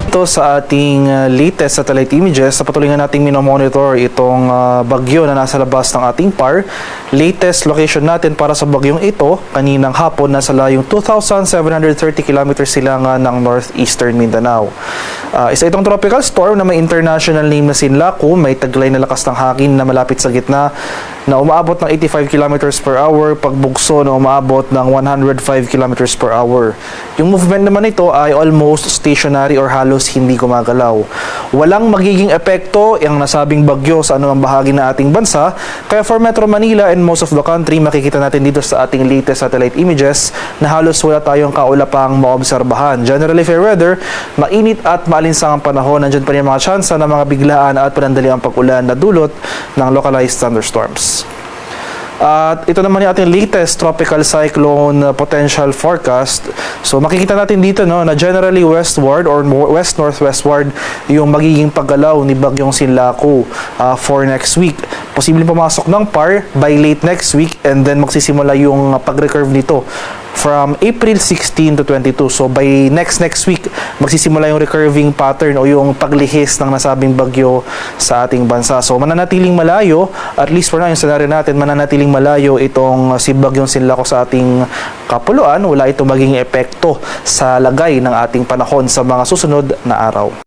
Ito sa ating latest satellite images, sa patuloy nga nating minomonitor itong bagyo na nasa labas ng ating PAR. Latest location natin para sa bagyong ito, kaninang hapon nasa layong 2,730 kilometers silangan ng northeastern Mindanao. Isa itong tropical storm na may international name na Sinlaku, may taglay na lakas ng hangin na malapit sa gitna na umaabot ng 85 kilometers per hour, pagbugso na umaabot ng 105 kilometers per hour. Yung movement naman ito ay almost stationary or halos hindi gumagalaw. Walang magiging epekto ang nasabing bagyo sa anumang bahagi ng ating bansa, kaya for Metro Manila and most of the country, makikita natin dito sa ating latest satellite images na halos wala tayong kaulapang maobserbahan. Generally fair weather, mainit at maalinsangang panahon, nandyan pa rin mga tsansa ng mga biglaan at panandaliang pag-ulan na dulot ng localized thunderstorms. At ito naman yung ating latest tropical cyclone potential forecast. So makikita natin dito na generally westward or west-northwestward yung magiging paggalaw ni bagyong Sinlaku for next week. Posibleng pumasok ng PAR by late next week and then magsisimula yung pag-recurve nito from April 16 to 22. So by next week, magsisimula yung recurving pattern o yung paglihis ng nasabing bagyo sa ating bansa. So mananatiling malayo, at least for now yung scenario natin, mananatiling malayo itong si bagyong Sinlaku sa ating kapuluan. Wala itong magiging epekto sa lagay ng ating panahon sa mga susunod na araw.